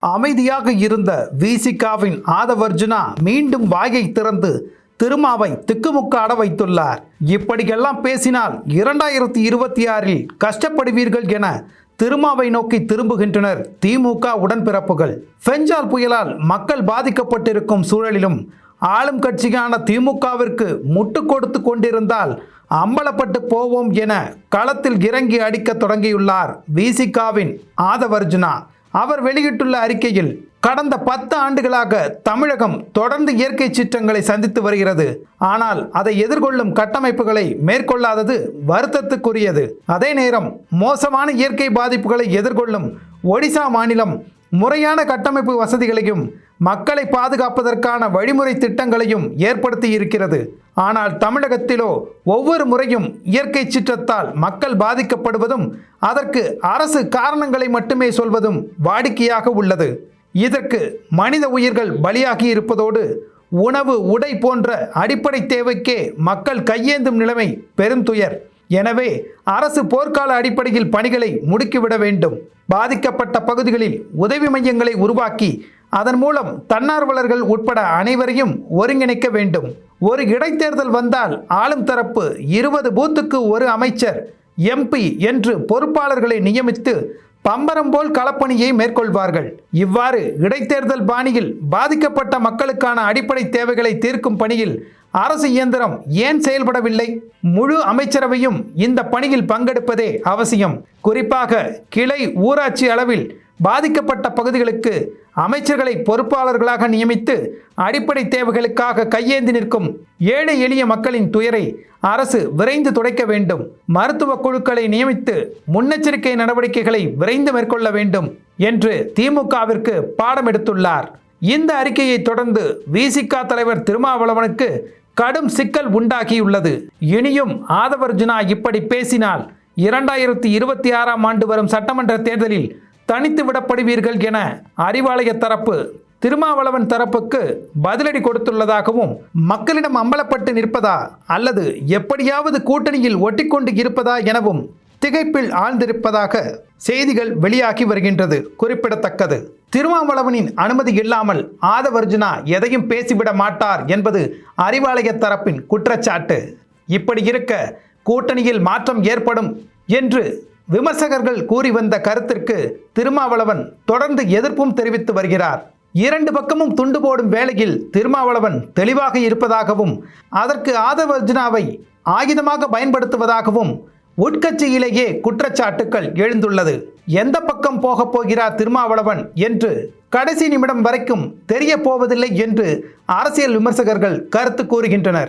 அமைதியாக இருந்த விசிகாவின் ஆதவர்ஜுனா மீண்டும் வாயை திறந்து திருமாவை திக்குமுக்காட வைத்துள்ளார். இப்படியெல்லாம் பேசினால் 2026இல் கஷ்டப்படுவீர்கள் என திருமாவை நோக்கி திரும்புகின்றனர் திமுக உடன்பிறப்புகள். பெஞ்சால் புயலால் மக்கள் பாதிக்கப்பட்டிருக்கும் சூழலிலும் ஆளும் கட்சியான திமுகவிற்கு முட்டு கொடுத்து கொண்டிருந்தால் அம்பலப்பட்டு போவோம் என களத்தில் இறங்கி அடிக்க தொடங்கியுள்ளார் விசிகாவின் ஆதவர்ஜுனா. அவர் வெளியிட்டுள்ள அறிக்கையில், கடந்த 10 ஆண்டுகளாக தமிழகம் தொடர்ந்து இயற்கை சீற்றங்களை சந்தித்து வருகிறது. ஆனால் அதை எதிர்கொள்ளும் கட்டமைப்புகளை மேற்கொள்ளாதது வருத்தத்துக்குரியது. அதே நேரம் மோசமான இயற்கை பாதிப்புகளை எதிர்கொள்ளும் ஒடிசா மாநிலம் முறையான கட்டமைப்பு வசதிகளையும் மக்களை பாதுகாப்பதற்கான வழிமுறை திட்டங்களையும் ஏற்படுத்தி இருக்கிறது. ஆனால் தமிழகத்திலோ ஒவ்வொரு முறையும் இயற்கை சீற்றத்தால் மக்கள் பாதிக்கப்படுவதும் அதற்கு அரசு காரணங்களை மட்டுமே சொல்வதும் வாடிக்கையாக உள்ளது. இதற்கு மனித உயிர்கள் பலியாகி இருப்பதோடு உணவு, உடை போன்ற அடிப்படை தேவைக்கே மக்கள் கையேந்தும் நிலைமை பெருந்துயர். எனவே அரசு போர்க்கால அடிப்படையில் பணிகளை முடுக்கிவிட வேண்டும். பாதிக்கப்பட்ட பகுதிகளில் உதவி மையங்களை உருவாக்கி அதன் மூலம் தன்னார்வலர்கள் உட்பட அனைவரையும் ஒருங்கிணைக்க வேண்டும். ஒரு இடைத்தேர்தல் வந்தால் ஆளும் தரப்பு 20 பூத்துக்கு ஒரு அமைச்சர், MP என்று பொறுப்பாளர்களை நியமித்து பம்பரம் போல் களப்பணியை மேற்கொள்வார்கள். இவ்வாறு இடைத்தேர்தல் பாணியில் பாதிக்கப்பட்ட மக்களுக்கான அடிப்படை தேவைகளை தீர்க்கும் பணியில் அரசு இயந்திரம் ஏன் செயல்படவில்லை? முழு அமைச்சரவையும் இந்த பணியில் பங்கெடுப்பதே அவசியம். குறிப்பாக கிளை, ஊராட்சி அளவில் பாதிக்கப்பட்ட பகுதிகளுக்கு அமைச்சர்களை பொறுப்பாளர்களாக நியமித்து அடிப்படை தேவைகளுக்காக கையேந்தி நிற்கும் ஏழை எளிய மக்களின் துயரை அரசு விரைந்து துடைக்க வேண்டும். மருத்துவ குழுக்களை நியமித்து முன்னெச்சரிக்கை நடவடிக்கைகளை விரைந்து மேற்கொள்ள வேண்டும் என்று திமுகவிற்கு பாடம் எடுத்துள்ளார். இந்த அறிக்கையை தொடர்ந்து விசிக தலைவர் திருமாவளவனுக்கு கடும் சிக்கல் உண்டாகியுள்ளது. இனியும் ஆதவர்ஜுனா இப்படி பேசினால் 2026ஆம் ஆண்டு வரும் சட்டமன்ற தேர்தலில் தனித்து விடப்படுவீர்கள் என அறிவாலய தரப்பு திருமாவளவன் தரப்புக்கு பதிலடி கொடுத்துள்ளதாகவும், மக்களிடம் அம்பலப்பட்டு நிற்பதா அல்லது எப்படியாவது கூட்டணியில் ஒட்டிக்கொண்டு இருப்பதா எனவும் திகைப்பில் ஆழ்ந்திருப்பதாக செய்திகள் வெளியாகி வருகின்றது குறிப்பிடத்தக்கது. திருமாவளவனின் அனுமதி இல்லாமல் ஆதவர்ஜுனா எதையும் பேசிவிட மாட்டார் என்பது அறிவாலய தரப்பின் குற்றச்சாட்டு. இப்படி இருக்க கூட்டணியில் மாற்றம் ஏற்படும் என்று விமர்சகர்கள் கூறி வந்த கருத்திற்கு திருமாவளவன் தொடர்ந்து எதிர்ப்பும் தெரிவித்து வருகிறார். 2 பக்கமும் துண்டு போடும் வேளையில் திருமாவளவன் தெளிவாக இருப்பதாகவும் அதற்கு ஆதவர்ஜுனாவை ஆயுதமாக பயன்படுத்துவதாகவும் உட்கட்சியிலேயே குற்றச்சாட்டுக்கள் எழுந்துள்ளது. எந்த பக்கம் போகப் போகிறார் திருமாவளவன் என்று கடைசி நிமிடம் வரைக்கும் தெரிய போவதில்லை என்று அரசியல் விமர்சகர்கள் கருத்து கூறுகின்றனர்.